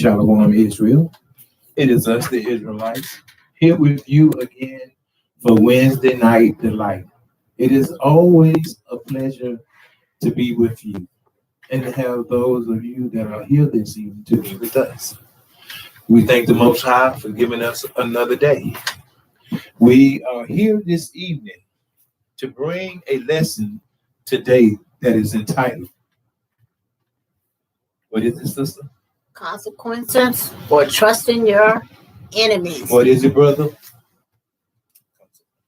Shalom, Israel. It is us, the Israelites, here with you again for Wednesday night delight. It is always a pleasure to be with you and to have those of you that are here this evening to be with us. We thank the Most High for giving us another day. We are here this evening to bring a lesson today that is entitled, what is it, sister? Consequences for trusting your enemies. What is it, brother?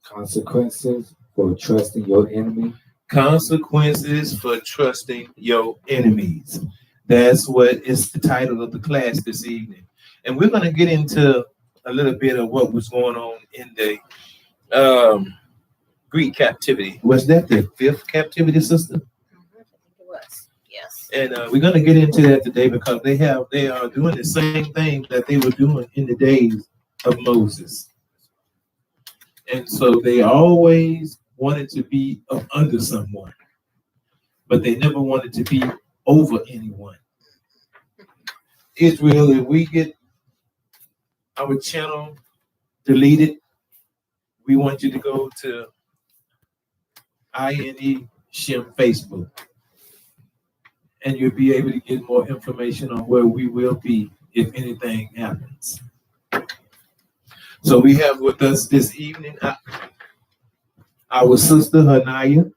Consequences for trusting your enemy. Consequences for trusting your enemies. That's what is the title of the class this evening. And we're going to get into a little bit of what was going on in the Greek captivity. Was that the 5th captivity, sister? I think it was. Yes. And we're going to get into that today because they are doing the same thing that they were doing in the days of Moses. And so they always wanted to be under someone, but they never wanted to be over anyone. Israel, if we get our channel deleted, we want you to go to INE Shem Facebook, and you'll be able to get more information on where we will be if anything happens. So we have with us this evening our sister Hanaya,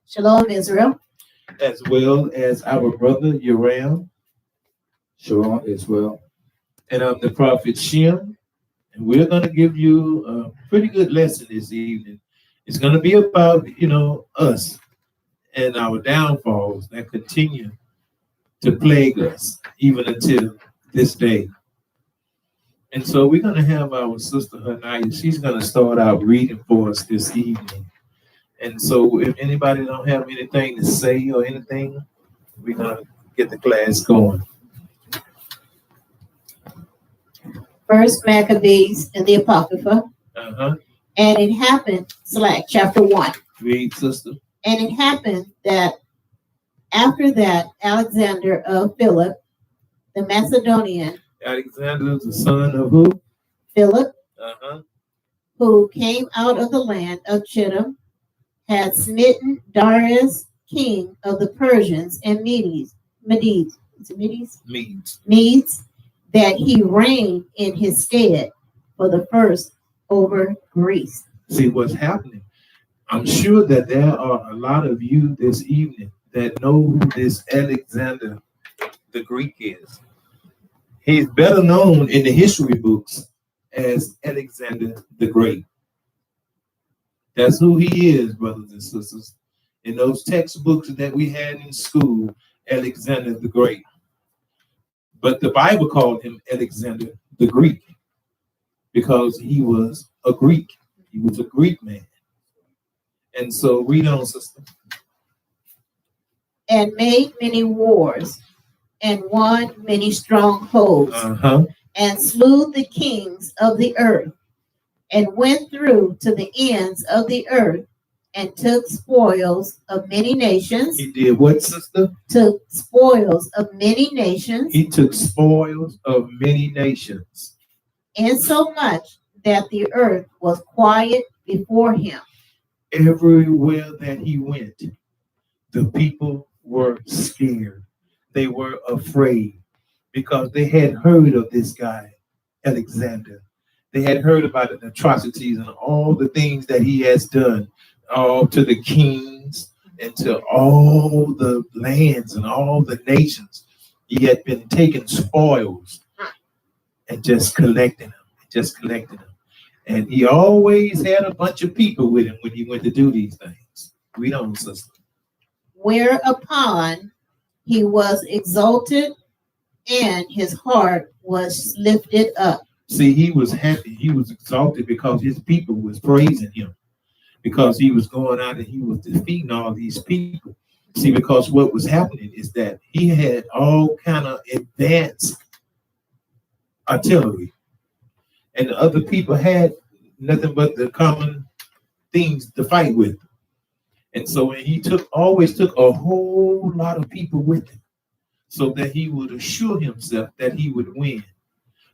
Shalom, Israel. as well as our brother Uram, Shalom Israel. and I'm the prophet Shem. And we're going to give you a pretty good lesson this evening. It's going to be about, us and our downfalls that continue to plague us even until this day. And so we're going to have our sister Hanaya. She's going to start out reading for us this evening. And so if anybody don't have anything to say or anything, we're going to get the class going. First Maccabees and the Apocrypha. Uh-huh. And it happened, chapter 1. Read, sister. And it happened that after that, Alexander of Philip, the Macedonian, Alexander, the son of who? Philip, Uh-huh. who came out of the land of Chittim, had smitten Darius, king of the Persians and Medes, that he reigned in his stead for the first over Greece. See what's happening. I'm sure that there are a lot of you this evening that know who this Alexander the Greek is. He's better known in the history books as Alexander the Great. That's who he is, brothers and sisters. In those textbooks that we had in school, Alexander the Great. But the Bible called him Alexander the Greek because he was a Greek. He was a Greek man. And so read on, sister. And made many wars and won many strongholds, and slew the kings of the earth, and went through to the ends of the earth, and took spoils of many nations. He did what, sister? Took spoils of many nations. He took spoils of many nations. Insomuch that the earth was quiet before him. Everywhere that he went, the people were scared. They were afraid because they had heard of this guy, Alexander. They had heard about the atrocities and all the things that he has done, all to the kings and to all the lands and all the nations. He had been taking spoils and just collecting them, And he always had a bunch of people with him when he went to do these things. Read on, sister. Whereupon he was exalted, and his heart was lifted up. See, he was happy. He was exalted because his people was praising him. Because he was going out and he was defeating all these people. See, because what was happening is that he had all kind of advanced artillery. And the other people had nothing but the common things to fight with. And so he always took a whole lot of people with him. so that he would assure himself that he would win.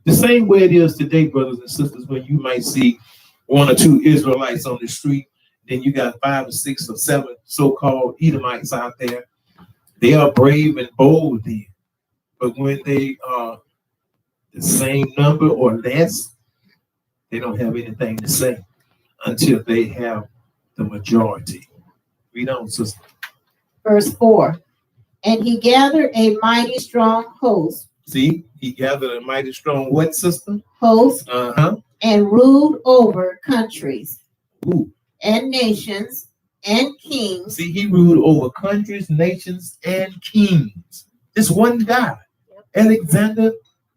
The same way it is today, brothers and sisters, when you might see one or two Israelites on the street, then you got 5 or 6 or 7 so-called Edomites out there. They are brave and bold then. But when they are the same number or less, they don't have anything to say until they have the majority. Read on, sister. Verse 4. And he gathered a mighty strong host. See, he gathered a mighty strong what, sister? Host. And ruled over countries. Ooh. And nations and kings. See, he ruled over countries, nations, and kings. This one guy, Alexander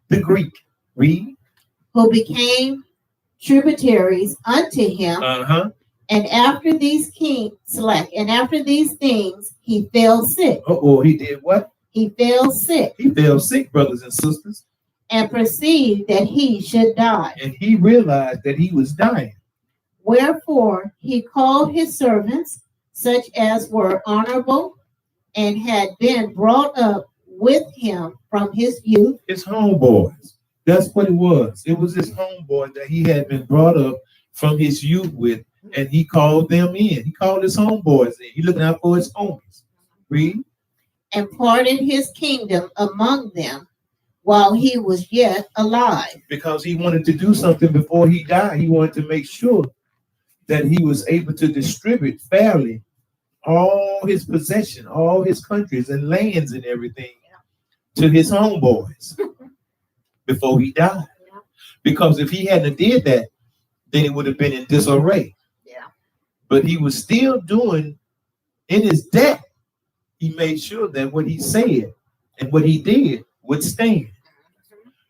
the Greek. Read. Who became tributaries unto him. And after these things, he fell sick. He did what? He fell sick. He fell sick, brothers and sisters. And perceived that he should die. And he realized that he was dying. Wherefore he called his servants, such as were honorable, and had been brought up with him from his youth. His homeboys. That's what it was. It was his homeboy that he had been brought up from his youth with, and he called them in. He called his homeboys in. He looking out for his homies. Read. And parted his kingdom among them while he was yet alive. Because he wanted to do something before he died. He wanted to make sure that he was able to distribute fairly all his possession, all his countries and lands and everything to his homeboys before he died. Because if he hadn't did that, then it would have been in disarray. But he was still doing, in his death, he made sure that what he said and what he did would stand.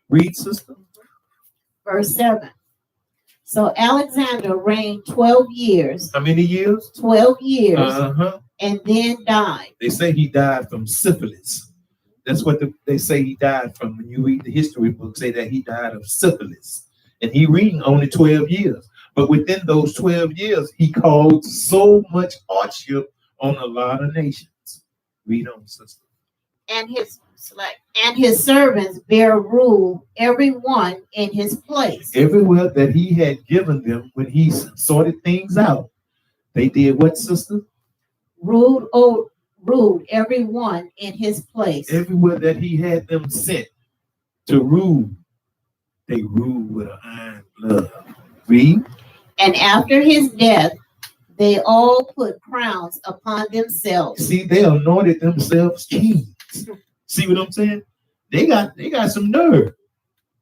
Read, sister. Verse 7. So Alexander reigned 12 years. How many years? 12 years. And then died. They say he died from syphilis. That's what they say he died from. When you read the history books, say that he died of syphilis. And he reigned only 12 years. But within those 12 years, he caused so much hardship on a lot of nations. Read on, sister. And his servants bare rule, every one in his place. Everywhere that he had given them when he sorted things out, they did what, sister? Ruled every one in his place. Everywhere that he had them sent to rule, they ruled with an iron blood. Read. And after his death, they all put crowns upon themselves. See, they anointed themselves kings. See what I'm saying? They got some nerve.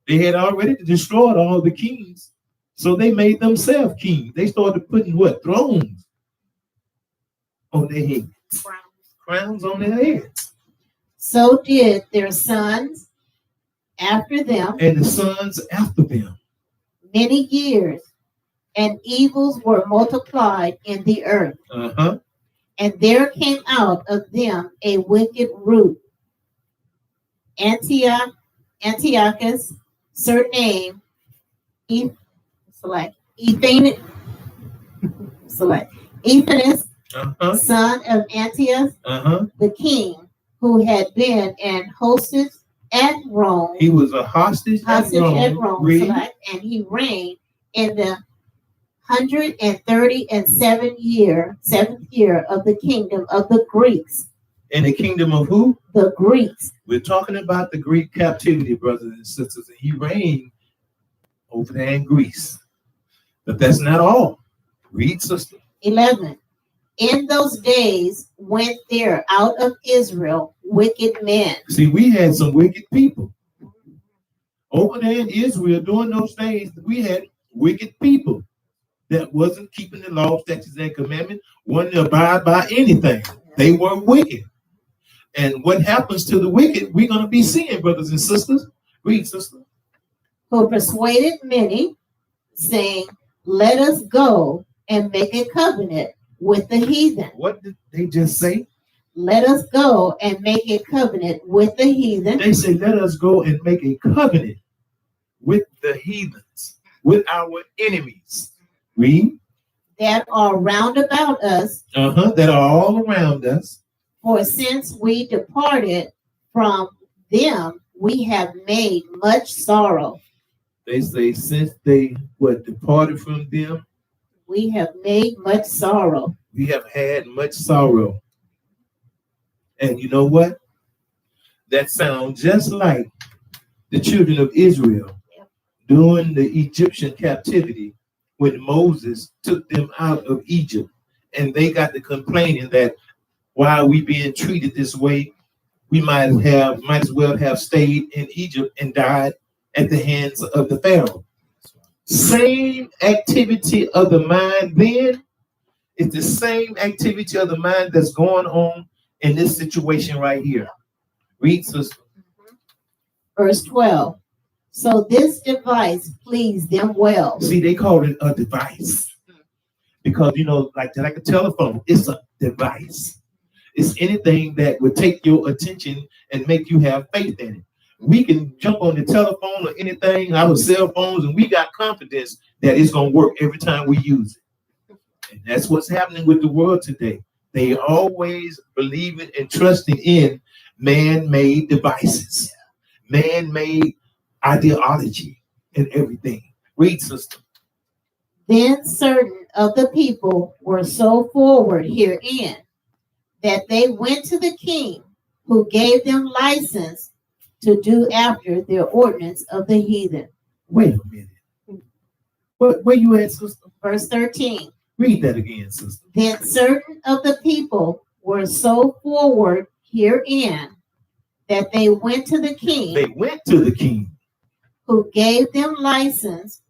They had already destroyed all the kings, so they made themselves kings. They started putting what? Thrones on their heads. Crowns on their heads. So did their sons after them. And the sons after them. Many years. And evils were multiplied in the earth. And there came out of them a wicked root. Antiochus, surnamed Ephanes, son of Antiochus, the king, who had been an hostess at Rome. He was a hostage at Rome. And he reigned in the 137th year of the kingdom of the Greeks. In the kingdom of who? The Greeks. We're talking about the Greek captivity, brothers and sisters. And he reigned over there in Greece. But that's not all. Read, sister. 11. In those days went there out of Israel wicked men. See, we had some wicked people. Over there in Israel, during those days, we had wicked people that wasn't keeping the law, statutes, and commandments, wasn't to abide by anything. They were wicked. And what happens to the wicked, we're going to be seeing, brothers and sisters. Read, sister. Who persuaded many, saying, let us go and make a covenant with the heathen. What did they just say? Let us go and make a covenant with the heathen. They say, let us go and make a covenant with the heathens, with our enemies. Read. That are round about us. That are all around us. For since we departed from them we have made much sorrow. They say since they departed from them, we have made much sorrow. We have had much sorrow. And you know what? That sounds just like the children of Israel during the Egyptian captivity when Moses took them out of Egypt, and they got to complaining that why are we being treated this way? We might as well have stayed in Egypt and died at the hands of the Pharaoh. Same activity of the mind then is the same activity of the mind that's going on in this situation right here. Read, sister. Verse 12. So this device pleased them well. See, they call it a device. Because, like a telephone, it's a device. It's anything that would take your attention and make you have faith in it. We can jump on the telephone or anything, our cell phones, and we got confidence that it's going to work every time we use it. And that's what's happening with the world today. They always believing and trusting in man-made devices, man-made ideology and everything. Read, sister. Then certain of the people were so forward herein that they went to the king, who gave them license to do after their ordinance of the heathen. Wait a minute. Where you at, sister? Verse 13. Read that again, sister. Then certain of the people were so forward herein that they went to the king. They went to the king, who gave them license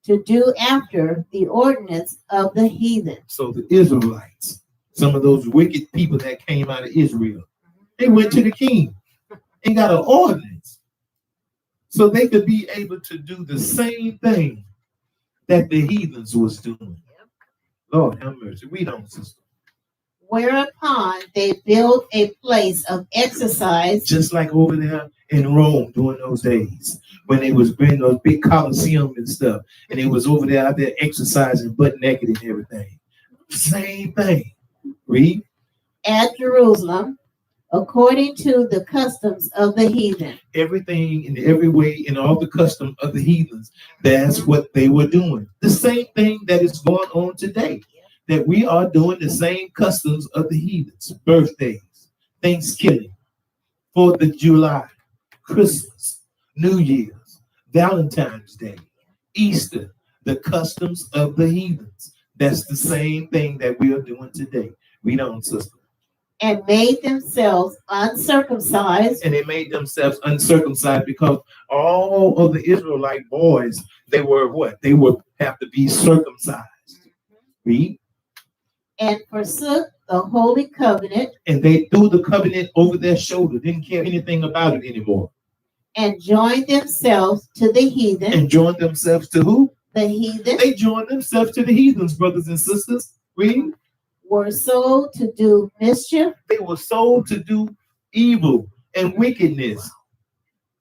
to do after the ordinance of the heathen. So the Israelites, some of those wicked people that came out of Israel, they went to the king and got an ordinance so they could be able to do the same thing that the heathens was doing. Lord have mercy. Read on, sister. Whereupon they built a place of exercise. Just like over there in Rome during those days, when they was bringing those big coliseum and stuff, and they was over there out there exercising butt naked and everything. Same thing. Read. At Jerusalem, according to the customs of the heathen. Everything in every way, in all the custom of the heathens, that's what they were doing. The same thing that is going on today, that we are doing the same customs of the heathens. Birthdays, Thanksgiving, 4th of July, Christmas, New Year's, Valentine's Day, Easter, the customs of the heathens. That's the same thing that we are doing today. Read on, sister. And made themselves uncircumcised. And they made themselves uncircumcised because all of the Israelite boys, they were what? They would have to be circumcised. Read. And forsook the holy covenant. And they threw the covenant over their shoulder, didn't care anything about it anymore. And joined themselves to the heathen. And joined themselves to who? The heathen. They joined themselves to the heathens, brothers and sisters. Read. Were sold to do mischief. They were sold to do evil and wickedness.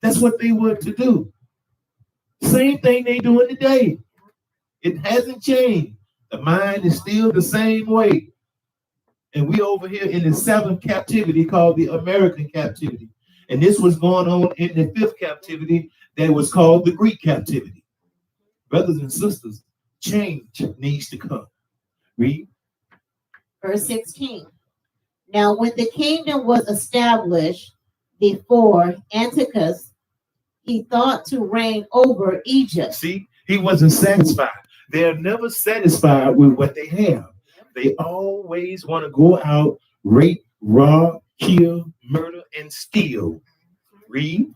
That's what they were to do. Same thing they doing today. It hasn't changed. The mind is still the same way. And we over here in the 7th captivity called the American captivity. And this was going on in the 5th captivity that was called the Greek captivity. Brothers and sisters, change needs to come. Read. Verse 16. Now when the kingdom was established before Antiochus, he thought to reign over Egypt. See, he wasn't satisfied. They're never satisfied with what they have. They always want to go out, rape, rob, kill, murder, and steal. Read.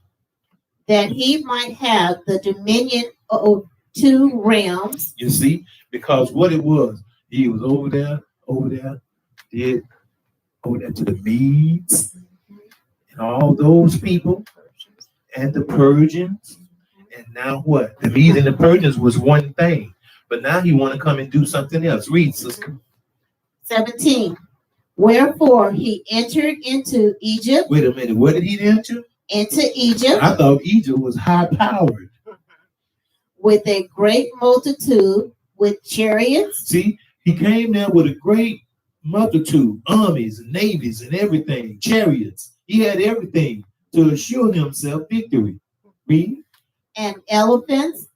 That he might have the dominion of 2 realms. You see, because what it was, he was over there to the Medes and all those people and the Persians. And now what? The Medes and the Persians was one thing, but now he want to come and do something else. Read, sister. 17. Wherefore he entered into Egypt. Wait a minute. Where did he enter? Into Egypt. I thought Egypt was high powered. With a great multitude, with chariots. See, he came there with a great multitude, armies and navies and everything, chariots. He had everything to assure himself victory. Read. And elephants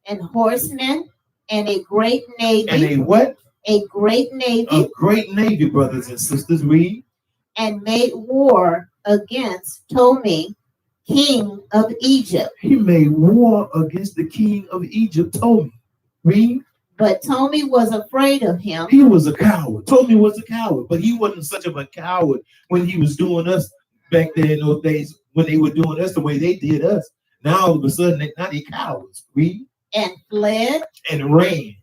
and horsemen and a great navy. And a what? A great navy. A great navy, brothers and sisters. Read. And made war against Ptolemy, king of Egypt. He made war against the king of Egypt, Ptolemy. Read. But Ptolemy was afraid of him. He was a coward. Ptolemy was a coward, but he wasn't such of a coward when he was doing us back there in those days when they were doing us the way they did us. Now all of a sudden, now they cowards. Read. And fled. And ran.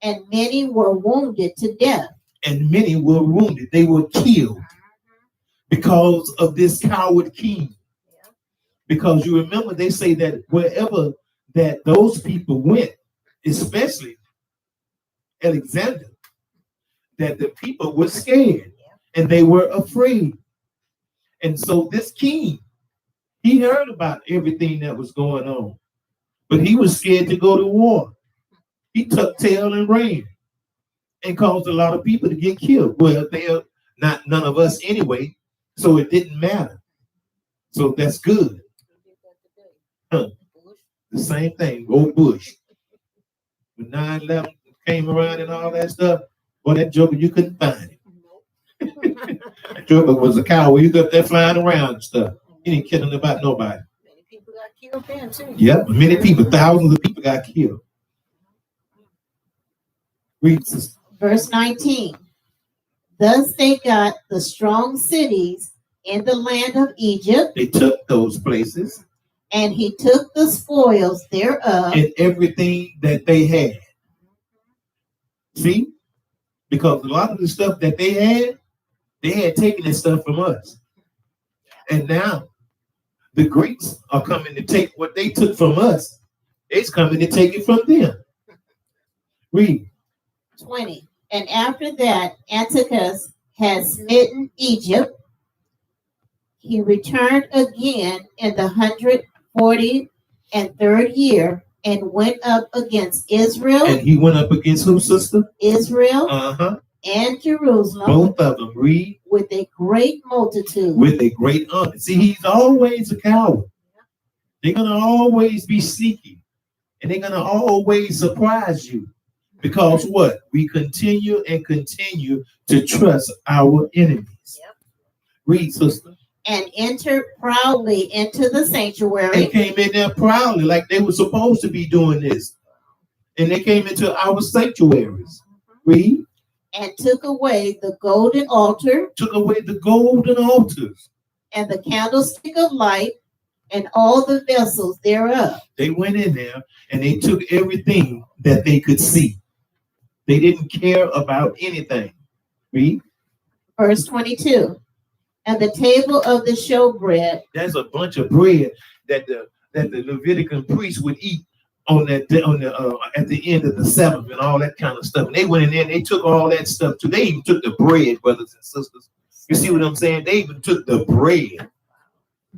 And many were wounded to death. And many were wounded. They were killed because of this coward king. Because you remember they say that wherever that those people went, especially Alexander, that the people were scared and they were afraid. And so this king, he heard about everything that was going on, but he was scared to go to war. He tucked tail and ran and caused a lot of people to get killed. Well, they are not none of us anyway, so it didn't matter. So that's good. Huh. The same thing, old Bush. When 9/11 came around and all that stuff, boy, that joker, you couldn't find him. That joker was a coward. He was up there flying around and stuff. He didn't kill about nobody. Many people got killed then too. Yep, many people, thousands of people got killed. Read, sister. Verse 19. Thus they got the strong cities in the land of Egypt. They took those places. And he took the spoils thereof. And everything that they had. See? Because a lot of the stuff that they had taken that stuff from us. And now the Greeks are coming to take what they took from us. It's coming to take it from them. Read. 20. And after that, Antiochus had smitten Egypt. He returned again in the 143rd year and went up against Israel. And he went up against who, sister? Israel. And Jerusalem. Both of them. Read. With a great multitude. With a great army. See, he's always a coward. They're going to always be sneaky. And they're going to always surprise you. Because what? We continue and continue to trust our enemies. Read, sister. And entered proudly into the sanctuary. They came in there proudly like they were supposed to be doing this. And they came into our sanctuaries. Read. And took away the golden altar. Took away the golden altars. And the candlestick of light. And all the vessels thereof. They went in there and they took everything that they could see. They didn't care about anything. Read. Verse 22. And the table of the showbread. There's a bunch of bread that the Levitican priest would eat at the end of the seventh and all that kind of stuff. And they went in there and they took all that stuff too. They even took the bread, brothers and sisters. You see what I'm saying? They even took the bread.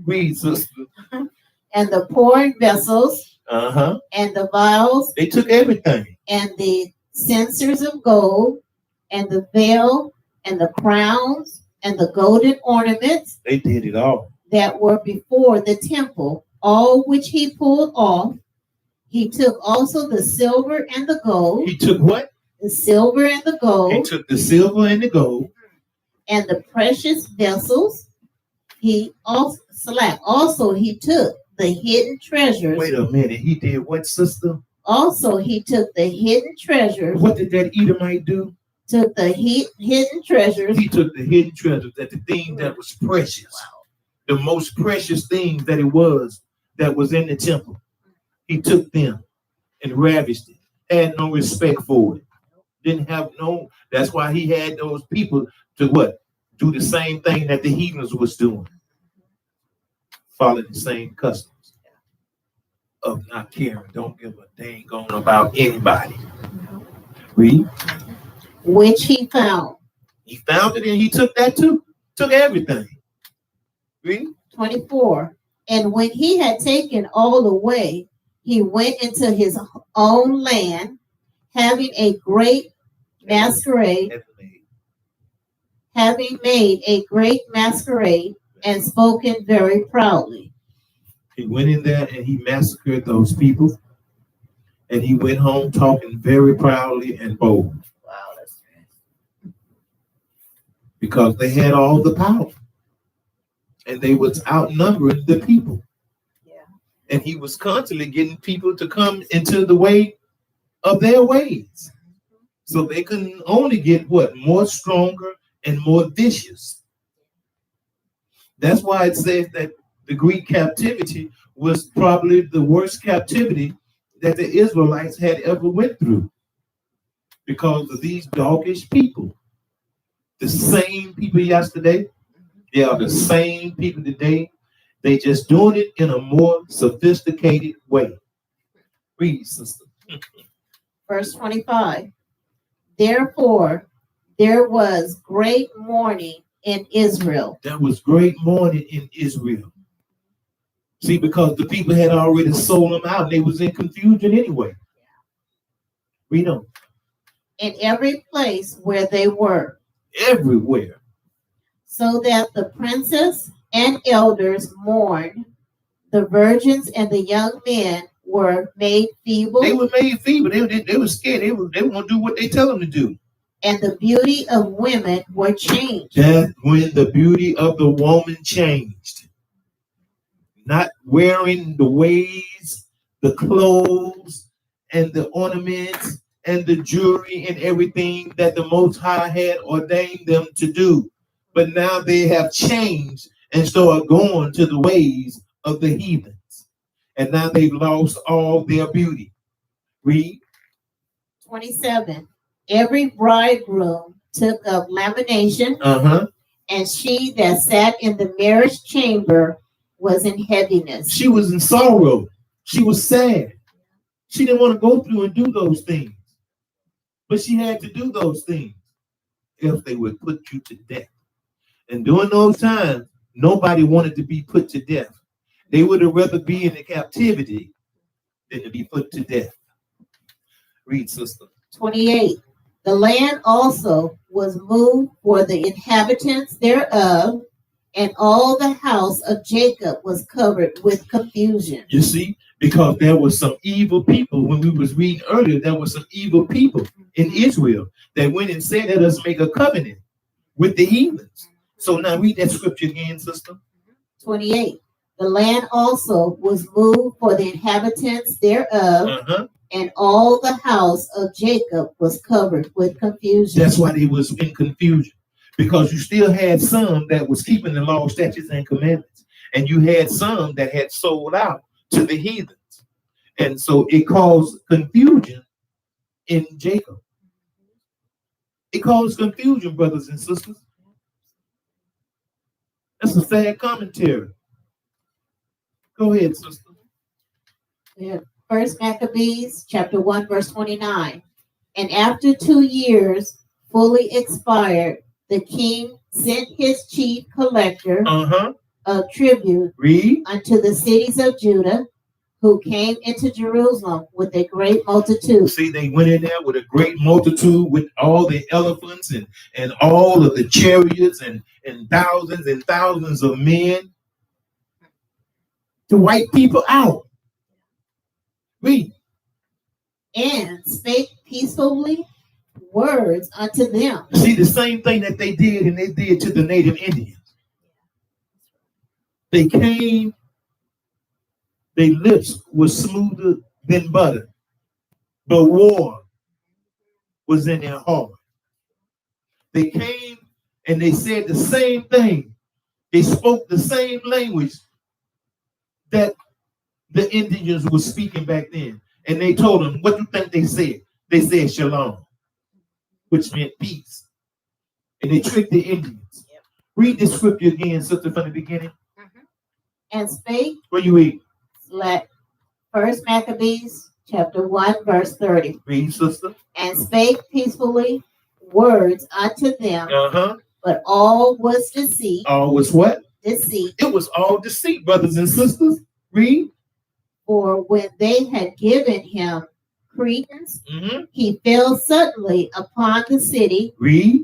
Read, sister. And the pouring vessels. And the vials. They took everything. And the censers of gold. And the veil. And the crowns. And the golden ornaments. They did it all. That were before the temple, all which he pulled off. He took also the silver and the gold. He took what? The silver and the gold. He took the silver and the gold. And the precious vessels. He also he took the hidden treasures. Wait a minute. He did what, sister? Also he took the hidden treasures. What did that Edomite do? Took the hidden treasures. He took the hidden treasures, that the thing that was precious, the most precious thing that was in the temple. He took them and ravished it. Had no respect for it. Didn't have no. That's why he had those people to what? Do the same thing that the heathens was doing. Follow the same customs of not caring. Don't give a dang on about anybody. Read. Which he found. He found it and he took that too. Took everything. Read. 24. And when he had taken all away, he went into his own land, having a great masquerade. Having made a great masquerade and spoken very proudly. He went in there and he massacred those people. And he went home talking very proudly and bold. Wow, that's good. Because they had all the power. And they was outnumbering the people. Yeah. And he was constantly getting people to come into the way of their ways. So they can only get what? More stronger and more vicious. That's why it says that the Greek captivity was probably the worst captivity that the Israelites had ever went through. Because of these doggish people. The same people yesterday, they are the same people today. They just doing it in a more sophisticated way. Read, sister. Verse 25. Therefore, there was great mourning in Israel. There was great mourning in Israel. See, because the people had already sold them out. They was in confusion anyway. Read on. In every place where they were. Everywhere. So that the princes and elders mourned. The virgins and the young men were made feeble. They were made feeble. They were scared. They were going to do what they tell them to do. And the beauty of women were changed. That's when the beauty of the woman changed. Not wearing the ways, the clothes, and the ornaments, and the jewelry and everything that the Most High had ordained them to do. But now they have changed and started going to the ways of the heathens. And now they've lost all their beauty. Read. 27. Every bridegroom took up lamentation, and she that sat in the marriage chamber was in heaviness. She was in sorrow. She was sad. She didn't want to go through and do those things. But she had to do those things. Else they would put you to death. And during those times, nobody wanted to be put to death. They would have rather be in the captivity than to be put to death. Read, sister. 28. The land also was moved for the inhabitants thereof, and all the house of Jacob was covered with confusion. You see, because there was some evil people, when we was reading earlier, there was some evil people in Israel that went and said, let us make a covenant with the heathens. So now read that scripture again, sister. 28. The land also was moved for the inhabitants thereof, and all the house of Jacob was covered with confusion. That's why they was in confusion. Because you still had some that was keeping the law, statutes, and commandments. And you had some that had sold out to the heathens. And so it caused confusion in Jacob. It caused confusion, brothers and sisters. That's a sad commentary. Go ahead, sister. Yeah. First Maccabees, chapter 1, verse 29. And after 2 years fully expired, the king sent his chief collector of tribute unto the cities of Judah, who came into Jerusalem with a great multitude. See, they went in there with a great multitude, with all the elephants and all of the chariots and thousands of men to wipe people out. Read. And spake peacefully words unto them. See, the same thing that they did and they did to the native Indians. They came, their lips were smoother than butter, but war was in their heart. They came and they said the same thing. They spoke the same language that the Indians were speaking back then. And they told them, what do you think they said? They said shalom, which meant peace. And they tricked the Indians. Yep. Read this scripture again, sister, from the beginning. And spake. Where you read? First Maccabees, chapter 1, verse 30. Read, sister. And spake peacefully words unto them, but all was deceit. All was what? Deceit. It was all deceit, brothers and sisters. Read. For when they had given him Cretans, he fell suddenly upon the city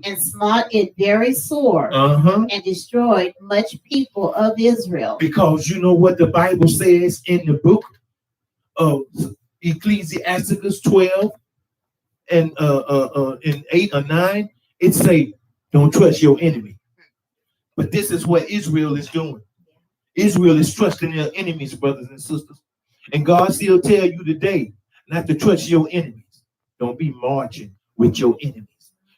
and smote it very sore and destroyed much people of Israel. Because you know what the Bible says in the book of Ecclesiasticus 12 and in 8 or 9, it say, don't trust your enemy. But this is what Israel is doing. Israel is trusting their enemies, brothers and sisters. And God still tell you today not to trust your enemies. Don't be marching with your enemies.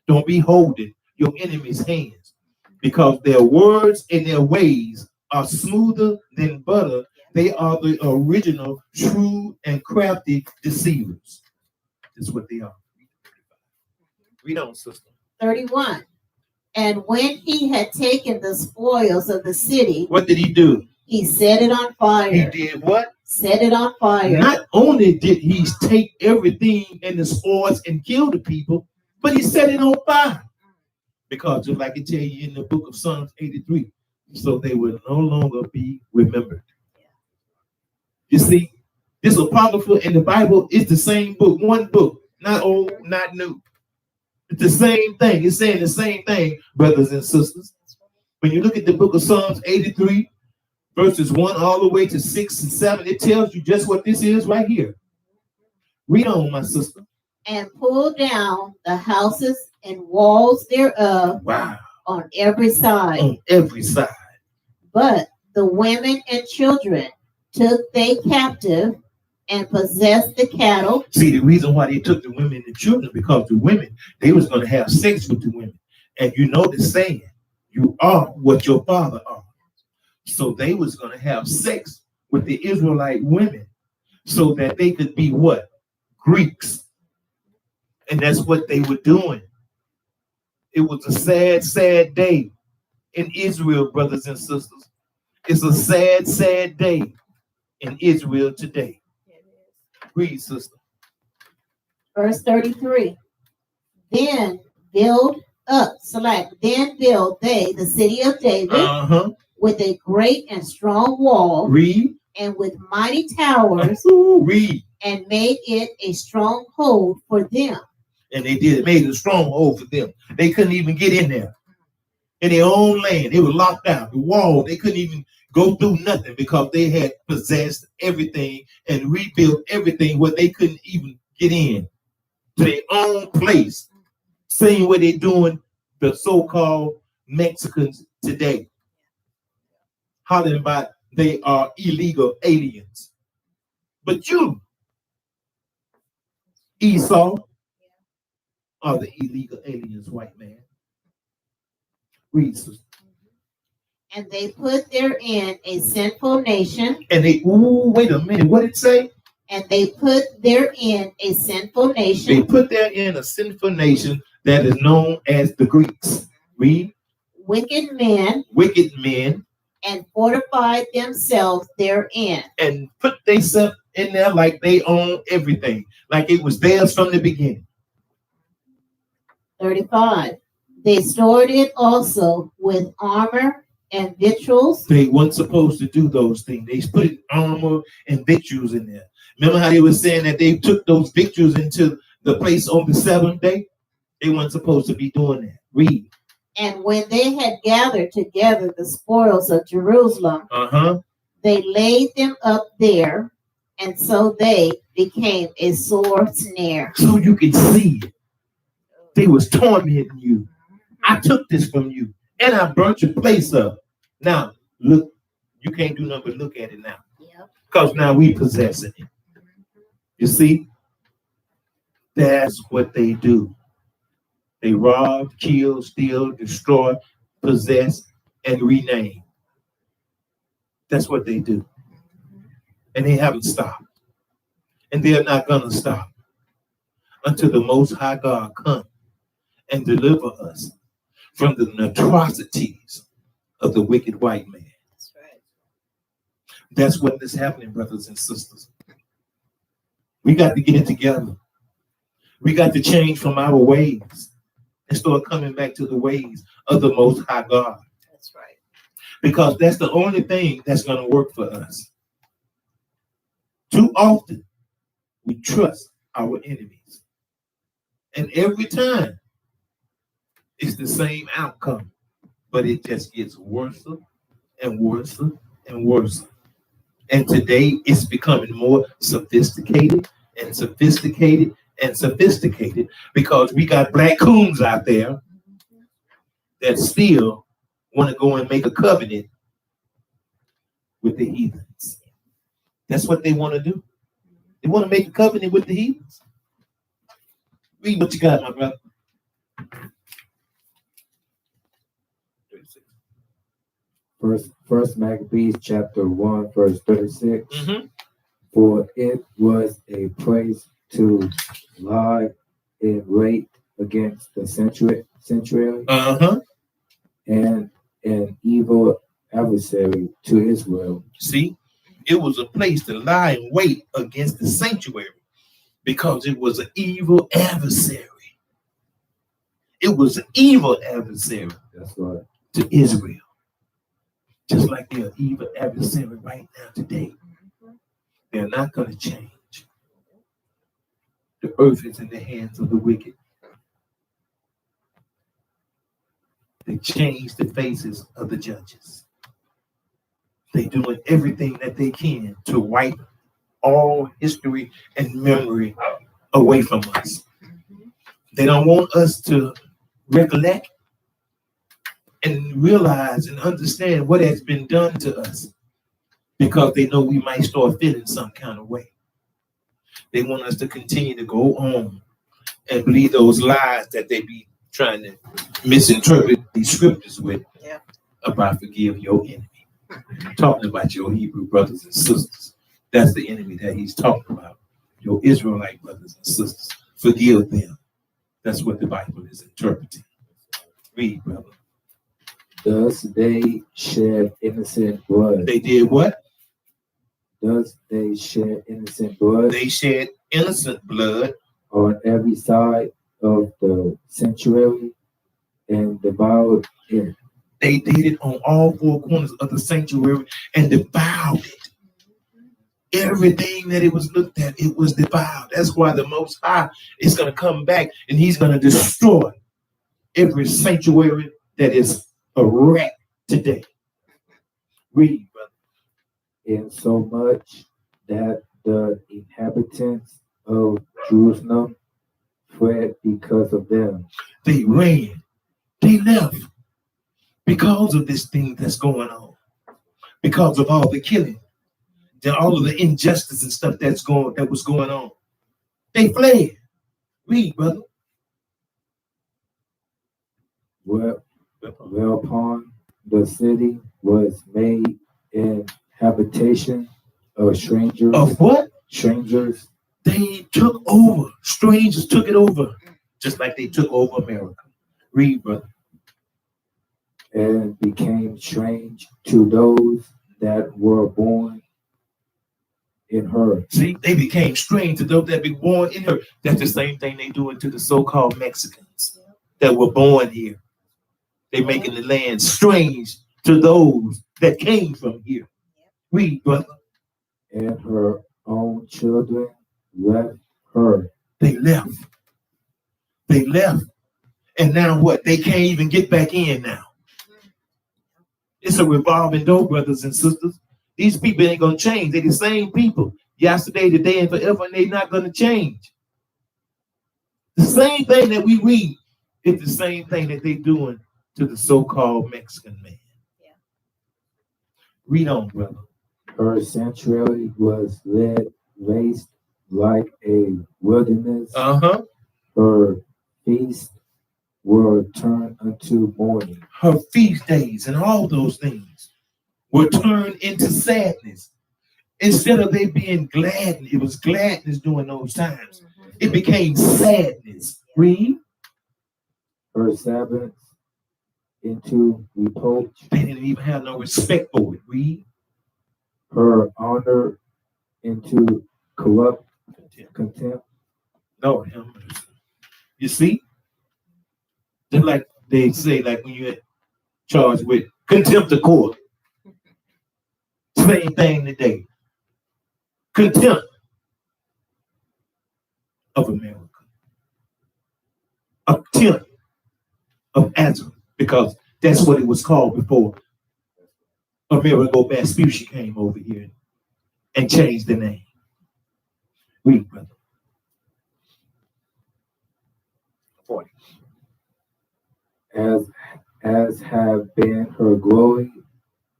Don't be holding your enemies' hands, because their words and their ways are smoother than butter. They are the original, true, and crafty deceivers. That's what they are. Read on, sister. 31. And when he had taken the spoils of the city, what did he do? He set it on fire. He did what? Set it on fire. Not only did he take everything in the spoils and kill the people, but he set it on fire. Because just like I tell you in the book of Psalms 83, so they will no longer be remembered. You see, this Apocrypha in the Bible is the same book, one book, not old, not new. It's the same thing. It's saying the same thing, brothers and sisters. When you look at the book of Psalms 83, verses 1 all the way to 6 and 7, it tells you just what this is right here. Read on, my sister. And pull down the houses and walls thereof. Wow. On every side. On every side. But the women and children took they captive and possessed the cattle. See, the reason why they took the women and children, because the women, they was going to have sex with the women. And you know the saying, you are what your father are. So they was going to have sex with the Israelite women so that they could be what? Greeks. And that's what they were doing. It was a sad, sad day in Israel, brothers and sisters. It's a sad, sad day in Israel today. Read, sister. Verse 33. Then build they the city of David with a great and strong wall. Read. And with mighty towers. Read. And made it a stronghold for them. And they did. It made a stronghold for them. They couldn't even get in there. In their own land. They were locked out. The wall, they couldn't even go through nothing because they had possessed everything and rebuilt everything where they couldn't even get in to their own place. Same way they're doing the so-called Mexicans today. Hollering about they are illegal aliens. But you, Esau, are the illegal aliens, white man. Read, sister. And they put therein a sinful nation. And they, wait a minute, what did it say? And they put therein a sinful nation. They put therein a sinful nation that is known as the Greeks. Read. Wicked men. Wicked men. And fortified themselves therein. And put themselves in there like they own everything. Like it was theirs from the beginning. 35. They stored it also with armor and victuals. They weren't supposed to do those things. They put armor and victuals in there. Remember how they were saying that they took those victuals into the place on the seventh day? They weren't supposed to be doing that. Read. And when they had gathered together the spoils of Jerusalem, they laid them up there, and so they became a sore snare. So you can see it. They was tormenting you. I took this from you, and I burnt your place up. Now, look, you can't do nothing but look at it now. Because now we possessing it. You see? That's what they do. They rob, kill, steal, destroy, possess, and rename. That's what they do. And they haven't stopped. And they're not going to stop until the Most High God comes and deliver us from the atrocities of the wicked white man. That's right. That's what is happening, brothers and sisters. We got to get it together. We got to change from our ways and start coming back to the ways of the Most High God. That's right. Because that's the only thing that's going to work for us. Too often, we trust our enemies. And every time it's the same outcome, but it just gets worse and worse and worse. And today it's becoming more sophisticated and sophisticated and sophisticated because we got black coons out there that still want to go and make a covenant with the heathens. That's what they want to do. They want to make a covenant with the heathens. Read what you got, my brother. 36. First Maccabees chapter 1, verse 36. For it was a place to lie in wait against the sanctuary, and an evil adversary to Israel. See, it was a place to lie in wait against the sanctuary because it was an evil adversary. It was an evil adversary. That's right. To Israel. Just like they're an evil adversary right now today. They're not going to change. The earth is in the hands of the wicked. They change the faces of the judges. They're doing everything that they can to wipe all history and memory away from us. They don't want us to recollect and realize and understand what has been done to us because they know we might start feeling some kind of way. They want us to continue to go on and believe those lies that they be trying to misinterpret these scriptures with about forgive your enemy. Talking about your Hebrew brothers and sisters. That's the enemy that he's talking about. Your Israelite brothers and sisters. Forgive them. That's what the Bible is interpreting. Read, brother. Thus they shed innocent blood. They did what? Thus they shed innocent blood. They shed innocent blood on every side of the sanctuary and devoured it. They did it on all four corners of the sanctuary and devoured it. Everything that it was looked at, it was devoured. That's why the Most High is going to come back and he's going to destroy every sanctuary that is a wreck today. Read, brother. In so much that the inhabitants of Jerusalem fled because of them. They ran. They left because of this thing that's going on. Because of all the killing, all of the injustice and stuff that was going on. They fled. Read, brother. Whereupon the city was made an habitation of strangers. Of what? Strangers. They took over. Strangers took it over. Just like they took over America. Read, brother. And became strange to those that were born in her. See, they became strange to those that be born in her. That's the same thing they doing to the so-called Mexicans that were born here. They making the land strange to those that came from here. Read, brother. And her own children left her. They left. They left. And now what? They can't even get back in now. It's a revolving door, brothers and sisters. These people ain't going to change. They're the same people. Yesterday, today, and forever, and they're not going to change. The same thing that we read is the same thing that they're doing to the so-called Mexican man. Yeah. Read on, brother. Her sanctuary was laid waste like a wilderness. Her feasts were turned unto mourning. Her feast days and all those things were turned into sadness. Instead of they being glad, it was gladness during those times. It became sadness. Read. Her Sabbaths into reproach. They didn't even have no respect for it. Read. Her honor into corrupt contempt. No, you see? Just like they say, like when you're charged with contempt of court. Same thing today. Contempt. of America. A tenth of Azra, because that's what it was called before Amerigo Vespucci came over here and changed the name. Read, brother. 40. As have been her glory,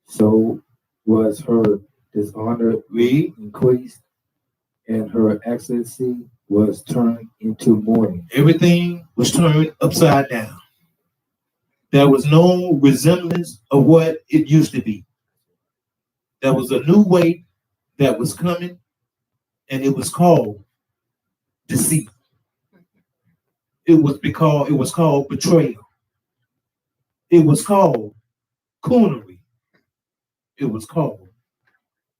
so was her dishonor increased, and her excellency was turned into mourning. Everything was turned upside down. There was no resemblance of what it used to be. There was a new way that was coming, and it was called deceit. It was called betrayal. It was called coonery. It was called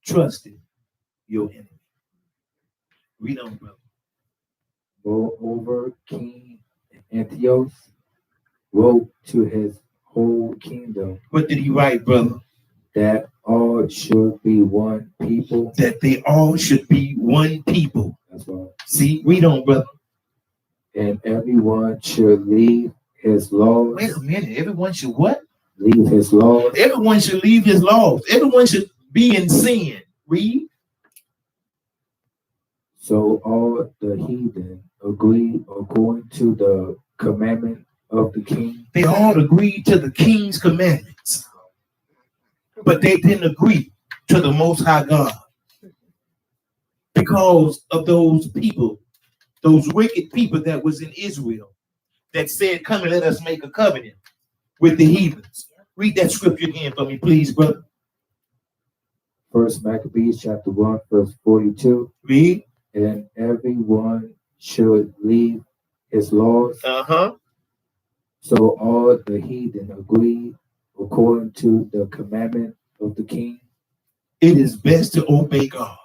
trusting your enemy. Read on, brother. Moreover, King Antiochus wrote to his whole kingdom. What did he write, brother? That all should be one people. That they all should be one people. That's right. See, read on, brother. And everyone should leave his laws. Wait a minute. Everyone should what? Leave his laws. Everyone should leave his laws. Everyone should be in sin. Read. So all the heathen agreed according to the commandment of the king. They all agreed to the king's commandments, but they didn't agree to the Most High God because of those people, those wicked people that was in Israel that said, come and let us make a covenant with the heathens. Read that scripture again for me, please, brother. First Maccabees chapter 1, verse 42. Read. And everyone should leave his laws. So all the heathen agreed according to the commandment of the king. It is best to obey God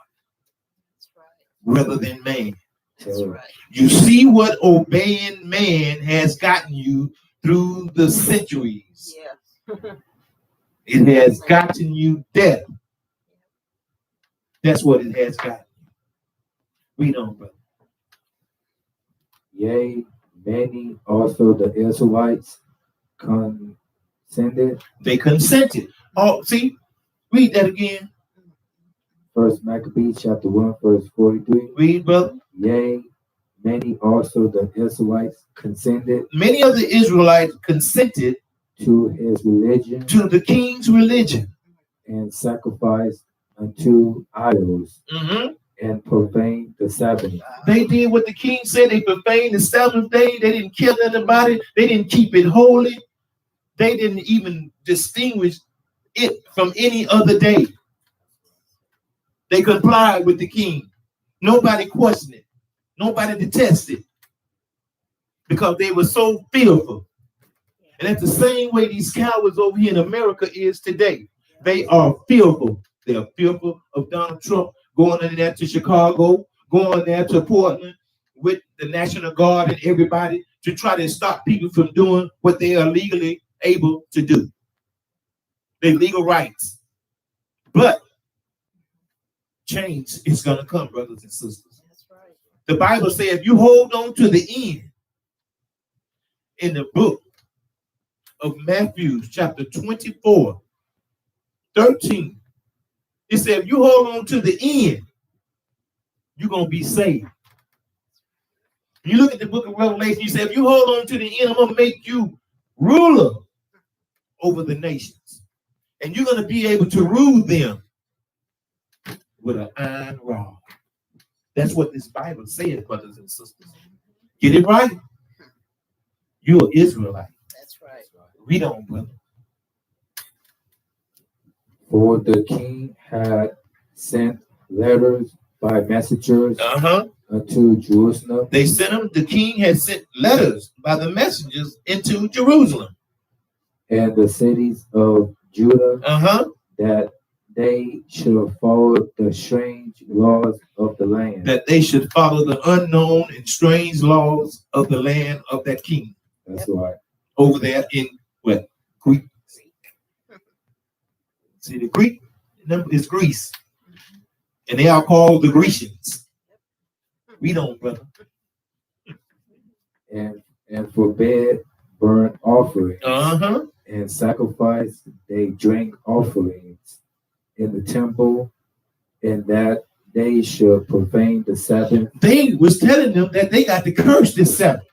rather than man. That's right. You see what obeying man has gotten you through the centuries. Yeah. It has gotten you death. That's what it has gotten. Read on, brother. Yea, many also the Israelites consented. They consented. Oh, see, read that again. First Maccabees chapter 1, verse 43. Read, brother. Yea, many also the Israelites consented. Many of the Israelites consented to his religion, to the king's religion, and sacrificed unto idols. And profaned the Sabbath. They did what the king said. They profaned the seventh day. They didn't kill anybody. They didn't keep it holy. They didn't even distinguish it from any other day. They complied with the king. Nobody questioned it. Nobody detested it because they were so fearful. And that's the same way these cowards over here in America is today. They are fearful. They are fearful of Donald Trump going in there to Chicago, going there to Portland with the National Guard and everybody to try to stop people from doing what they are legally able to do. Their legal rights. But change is going to come, brothers and sisters. That's right. The Bible says if you hold on to the end in the book of Matthew, chapter 24, 13, it said, if you hold on to the end, you're going to be saved. You look at the book of Revelation, you say, if you hold on to the end, I'm going to make you ruler over the nations. And you're going to be able to rule them with an iron rod. That's what this Bible says, brothers and sisters. Get it right? You're an Israelite. That's right. Read on, brother. For the king had sent letters by messengers unto Jerusalem. They sent them, the king had sent letters by the messengers into Jerusalem. And the cities of Judah, that they should follow the strange laws of the land. That they should follow the unknown and strange laws of the land of that king. That's right. Over there in what? Greek. See, the Greek is Greece. And they are called the Grecians. Read on, brother. and forbade burnt offerings and sacrifice. They drank offerings in the temple, and that they should profane the Sabbath. They was telling them that they got to curse this Sabbath.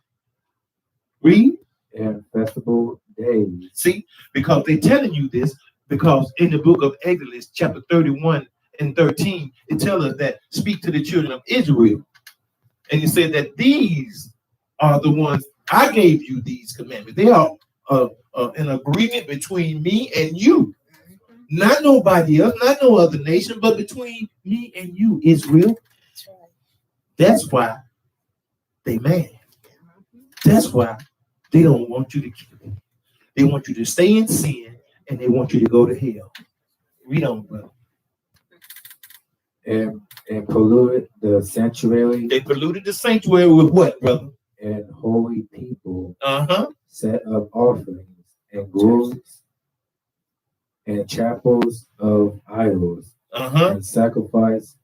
Read. And festival days. See, because they're telling you this, because in the book of Exodus, chapter 31 and 13, it tells us that speak to the children of Israel. And it said that these are the ones I gave you these commandments. They are an agreement between me and you. Not nobody else, not no other nation, but between me and you, Israel. That's why they mad. That's why they don't want you to keep it. They want you to stay in sin, and they want you to go to hell. Read on, brother. And polluted the sanctuary. They polluted the sanctuary with what, brother? And holy people set up offerings and groves and chapels of idols and sacrifice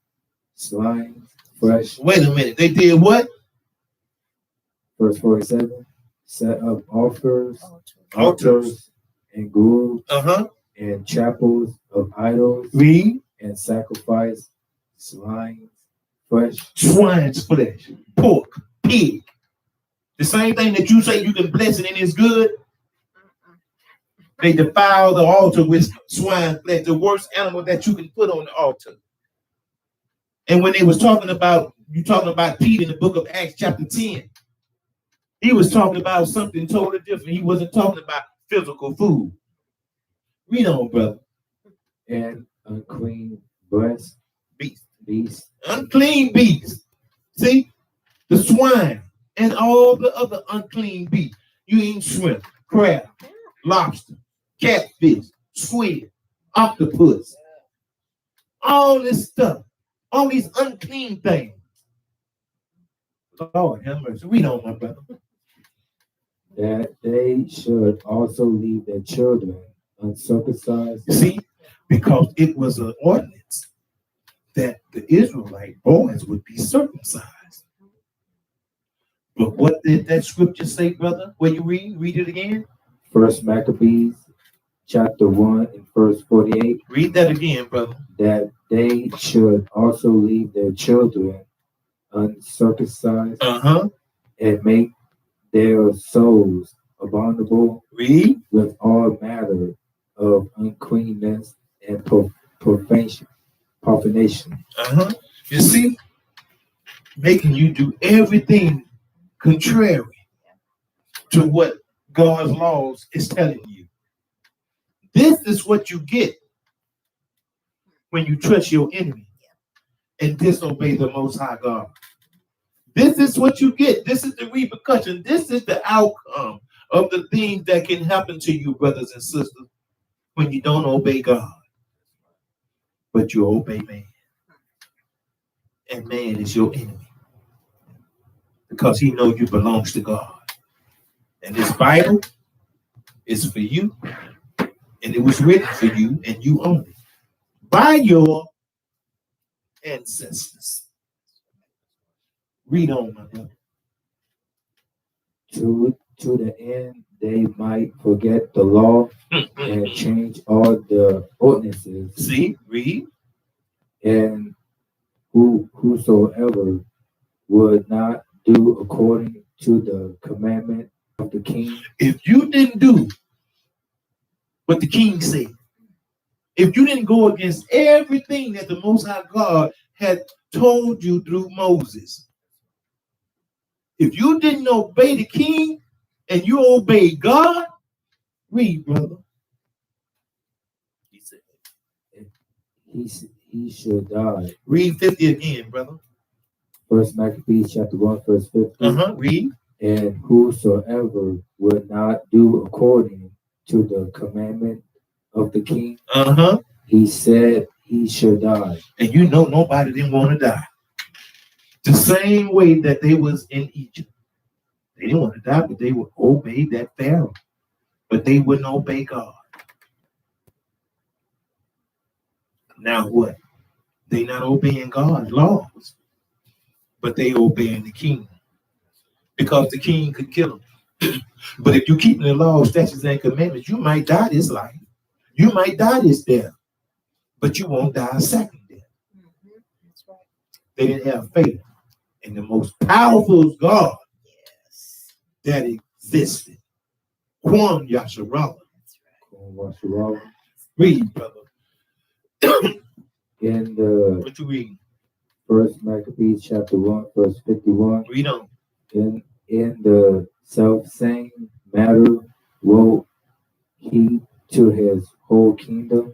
swine flesh. Wait a minute. They did what? Verse 47. Set up altars and groves and chapels of idols. Read. And sacrifice swine's flesh. Swine's flesh. Pork. Pig. The same thing that you say you can bless it and it's good. They defile the altar with swine flesh, the worst animal that you can put on the altar. And when they was talking about Peter in the book of Acts chapter 10, he was talking about something totally different. He wasn't talking about physical food. Read on, brother. And unclean breast. Beast. Unclean beast. See? The swine and all the other unclean beasts. You eat shrimp, crab, lobster, catfish, squid, octopus. All this stuff. All these unclean things. Lord have mercy. Read on, my brother. That they should also leave their children uncircumcised. See, because it was an ordinance that the Israelite boys would be circumcised. But what did that scripture say, brother? Where you read it again? First Maccabees, chapter 1 and verse 48. Read that again, brother. That they should also leave their children uncircumcised and make their souls abominable with all matter of uncleanness and profanation. You see, making you do everything contrary to what God's laws is telling you. This is what you get when you trust your enemy and disobey the Most High God. This is what you get. This is the repercussion. This is the outcome of the things that can happen to you, brothers and sisters, when you don't obey God, but you obey man. And man is your enemy because he knows you belongs to God. And this Bible is for you, and it was written for you, and you own it by your ancestors. Read on, my brother. To the end they might forget the law and change all the ordinances. See, read. And whosoever would not do according to the commandment of the king. If you didn't do what the king said, if you didn't go against everything that the Most High God had told you through Moses, if you didn't obey the king and you obeyed God, read, brother. He said, he should die. Read 50 again, brother. First Maccabees chapter 1, verse 50. Read. And whosoever would not do according to the commandment of the king, he said he should die. And you know nobody didn't want to die. The same way that they was in Egypt. They didn't want to die, but they would obey that Pharaoh. But they wouldn't obey God. Now what? They not obeying God's laws, but they obeying the king. because the king could kill him. But if you keep the law, statutes, and commandments, you might die this life. You might die this death, but you won't die a second death. That's right. They didn't have faith in the most powerful God that existed. Kwam Yasharala. Read, brother. In the what you reading? First Maccabees chapter 1, verse 51. Read on. In the self-same matter wrote he to his whole kingdom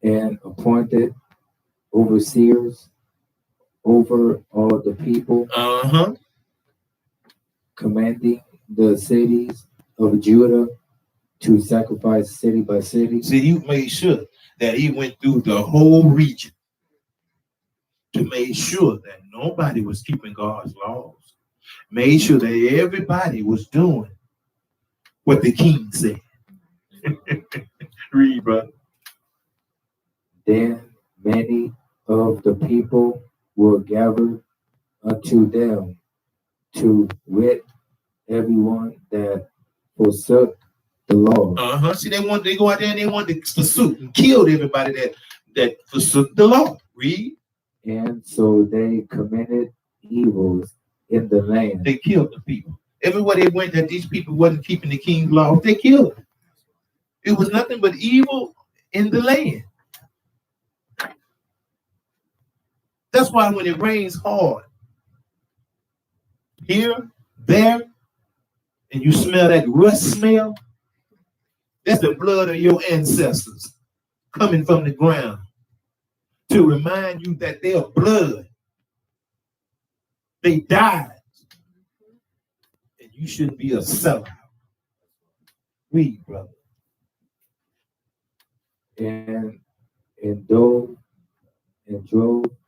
and appointed overseers over all the people, commanding the cities of Judah to sacrifice city by city. See, he made sure that he went through the whole region to make sure that nobody was keeping God's laws. Made sure that everybody was doing what the king said. Read, brother. Then many of the people were gathered unto them, to wit, everyone that forsook the law. See, they go out there and they wanted to pursue and killed everybody that forsook the law. Read. And so they committed evils in the land. They killed the people. Everywhere they went that these people wasn't keeping the king's law, they killed them. It was nothing but evil in the land. That's why when it rains hard, here, there, and you smell that rust smell, that's the blood of your ancestors coming from the ground to remind you that their blood, they died. And you shouldn't be a sellout. Read, brother. And drove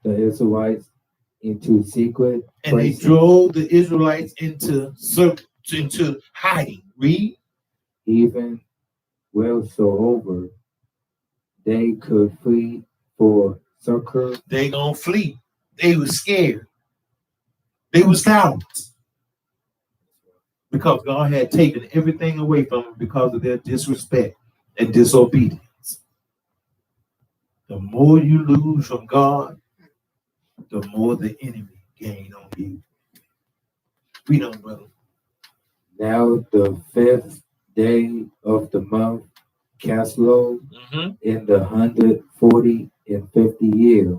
the Israelites into secret and places. They drove the Israelites into hiding. Read. Even wheresoever they could flee for succor. They gonna flee. They were scared. They was cowards. Because God had taken everything away from them because of their disrespect and disobedience. The more you lose from God, the more the enemy gain on you. Read on, brother. Now the 5th day of the month, Caslow, in the 140 and 50 year,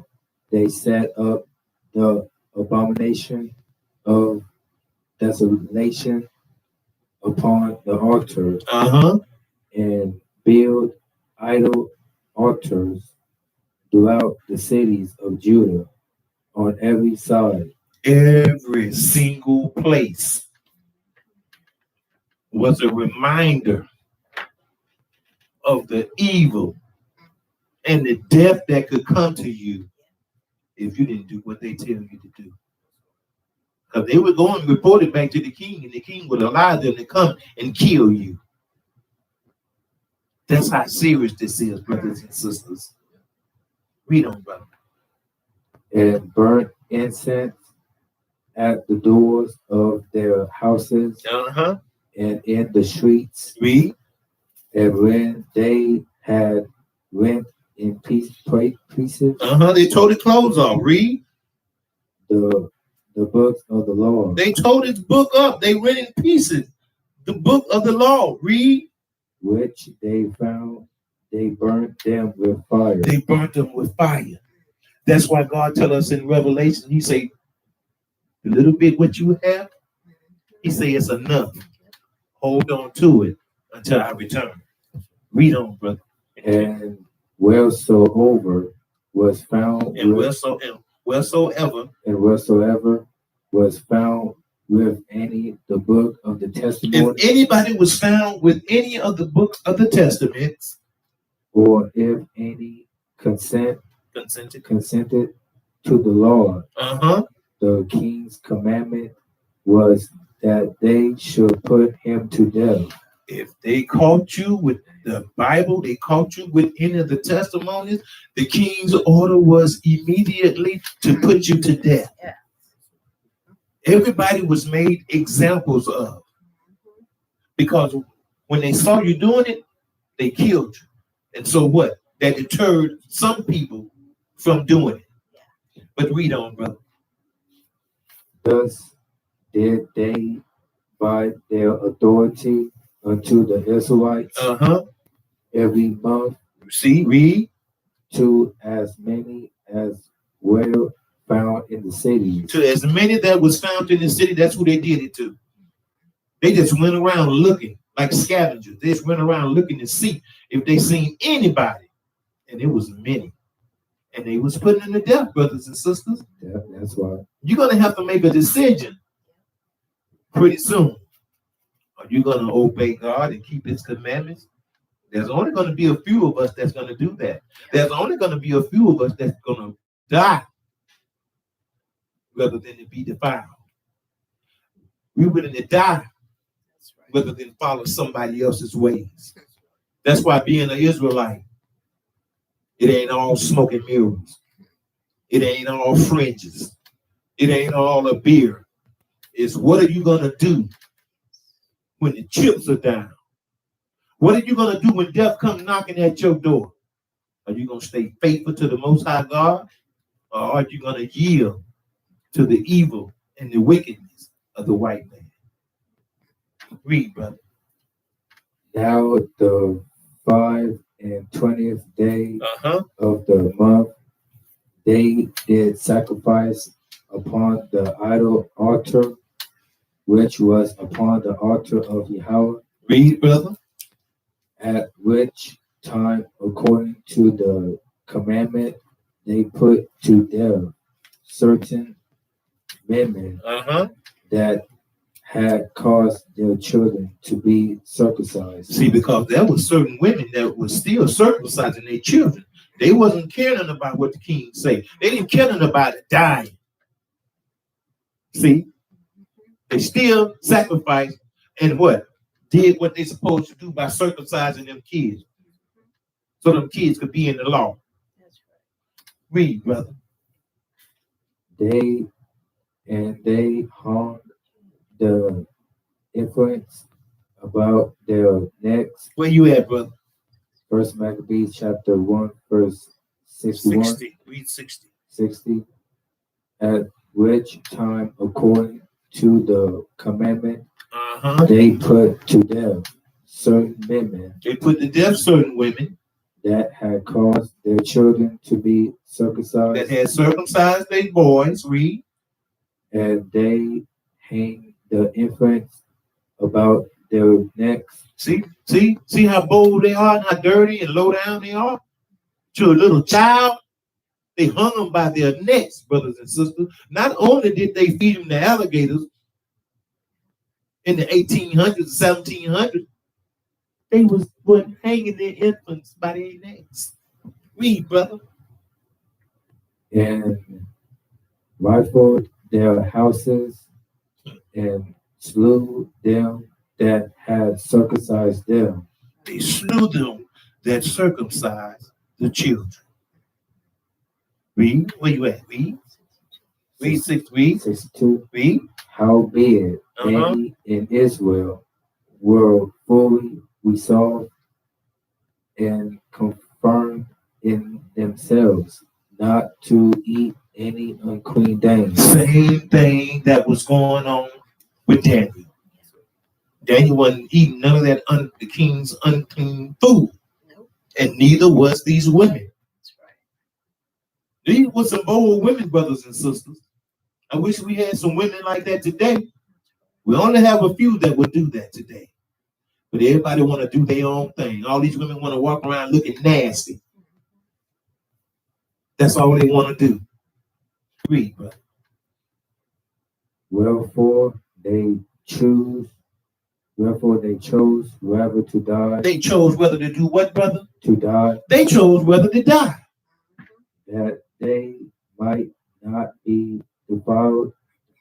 they set up the abomination of desolation upon the altar and build idol altars throughout the cities of Judah on every side. Every single place was a reminder of the evil and the death that could come to you if you didn't do what they tell you to do. Because they would go and report it back to the king, and the king would allow them to come and kill you. That's how serious this is, brothers and sisters. Read on, brother. And burnt incense at the doors of their houses and in the streets. Read. And when they had rent in pieces, they tore the clothes off. Read. The books of the law. They tore his book up. They rent in pieces the book of the law. Read. Which they found, they burnt them with fire. They burnt them with fire. That's why God tells us in Revelation, he say, the little bit what you have, he say it's enough. Hold on to it until I return. Read on, brother. And wheresoever was found, and wheresoever was found with any the book of the testimony. If anybody was found with any of the books of the testaments, or if any consented to the law, the king's commandment was that they should put him to death. If they caught you with the Bible, they caught you with any of the testimonies, the king's order was immediately to put you to death. Everybody was made examples of. Because when they saw you doing it, they killed you. And so what? That deterred some people from doing it. But read on, brother. Thus did they by their authority unto the Israelites every month. See, read. To as many as were found in the cities. To as many that was found in the city, that's who they did it to. They just went around looking like scavengers. They just went around looking to see if they seen anybody. And it was many. And they was putting them to death, brothers and sisters. Yeah, that's why. You're going to have to make a decision pretty soon. Are you going to obey God and keep his commandments? There's only going to be a few of us that's going to do that. There's only going to be a few of us that's going to die rather than to be defiled. We're willing to die rather than follow somebody else's ways. That's why being an Israelite, it ain't all smoke and mirrors. It ain't all fringes. It ain't all a beer. It's what are you going to do when the chips are down? What are you going to do when death comes knocking at your door? Are you going to stay faithful to the Most High God? Or are you going to yield to the evil and the wickedness of the white man? Read, brother. Now the 25th day of the month, they did sacrifice upon the idol altar, which was upon the altar of Yahweh. Read, brother. At which time, according to the commandment, they put to death certain women that had caused their children to be circumcised. See, because there were certain women that were still circumcising their children. They wasn't caring about what the king said. They didn't care about it dying. See, they still sacrificed and what? Did what they supposed to do by circumcising them kids. So them kids could be in the law. Read, brother. They hung the influence about their necks. Where you at, brother? First Maccabees chapter 1, verse 61. 60. Read 60. 60. At which time, according to the commandment, they put to death certain women. They put to death certain women that had caused their children to be circumcised. That had circumcised their boys. Read. And they hang the infants about their necks. See how bold they are and how dirty and low down they are? To a little child, they hung them by their necks, brothers and sisters. Not only did they feed them to alligators in the 1800s, 1700s, they was hanging their infants by their necks. Read, brother. And rifled their houses and slew them that had circumcised them. They slew them that circumcised the children. Read. Where you at? Read. Read 62. Read. Howbeit they in Israel were fully resolved and confirmed in themselves not to eat any unclean thing. Same thing that was going on with Daniel. Daniel wasn't eating none of that the king's unclean food. And neither was these women. These were some bold women, brothers and sisters. I wish we had some women like that today. We only have a few that would do that today. But everybody want to do their own thing. All these women want to walk around looking nasty. That's all they want to do. Read, brother. Wherefore they chose rather to die. They chose whether to do what, brother? To die. They chose whether to die. That they might not be defiled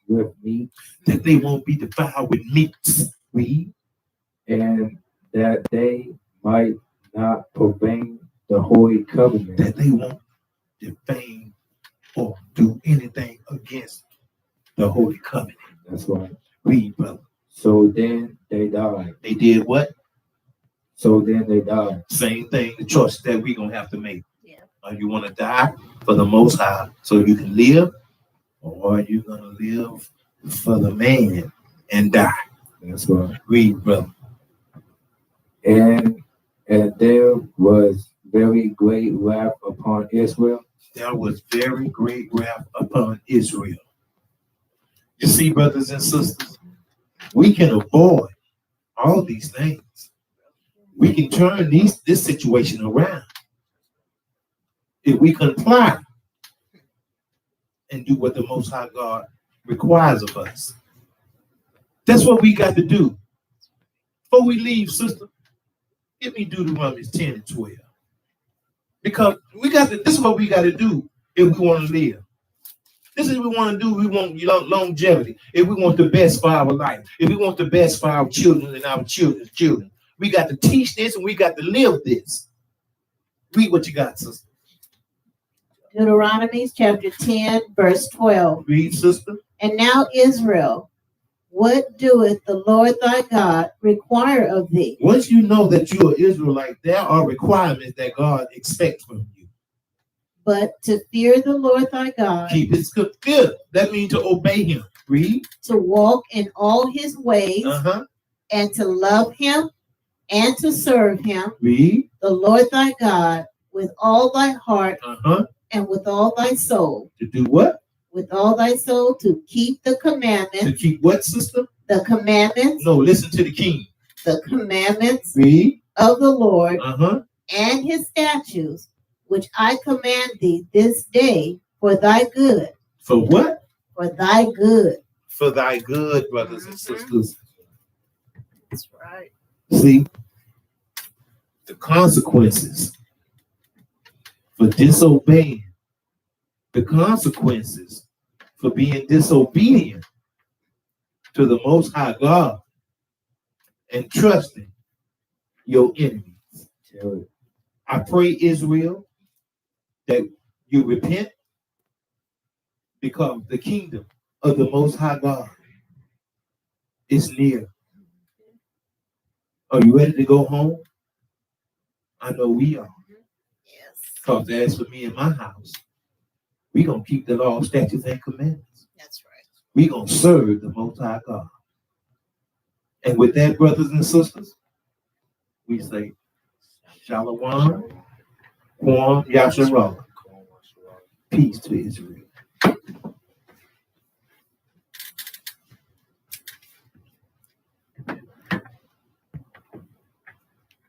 with meat. That they won't be defiled with meats. Read. And that they might not profane the holy covenant. That they won't defame or do anything against the holy covenant. That's right. Read, brother. So then they died. They did what? So then they died. Same thing, the choice that we're going to have to make. Yeah. Are you want to die for the Most High so you can live? Or are you going to live for the man and die? That's right. Read, brother. And there was very great wrath upon Israel. There was very great wrath upon Israel. You see, brothers and sisters, we can avoid all these things. We can turn this situation around if we comply and do what the Most High God requires of us. That's what we got to do. Before we leave, sister, give me Deuteronomy 10 and 12. Because this is what we got to do if we want to live. This is what we want to do. We want longevity. If we want the best for our life. If we want the best for our children and our children's children. We got to teach this and we got to live this. Read what you got, sister. Deuteronomy chapter 10, verse 12. Read, sister. And now, Israel, what doeth the Lord thy God require of thee? Once you know that you are Israelite, there are requirements that God expects from you. But to fear the Lord thy God. Keep his good. That means to obey him. Read. To walk in all his ways. And to love him and to serve him. Read. The Lord thy God with all thy heart. And with all thy soul. To do what? With all thy soul, to keep the commandments. To keep what, sister? The commandments. No, listen to the king. The commandments. Read. Of the Lord. And his statutes, which I command thee this day for thy good. For what? For thy good. For thy good, brothers and sisters. That's right. See, the consequences for disobeying, the consequences for being disobedient to the Most High God and trusting your enemies. I pray, Israel, that you repent, because the kingdom of the Most High God is near. Are you ready to go home? I know we are. Yes. Because as for me and my house, we're going to keep the law, statutes, and commandments. That's right. We're going to serve the Most High God. And with that, brothers and sisters, we say, Shalom, Kwam Yasharah. Peace to Israel.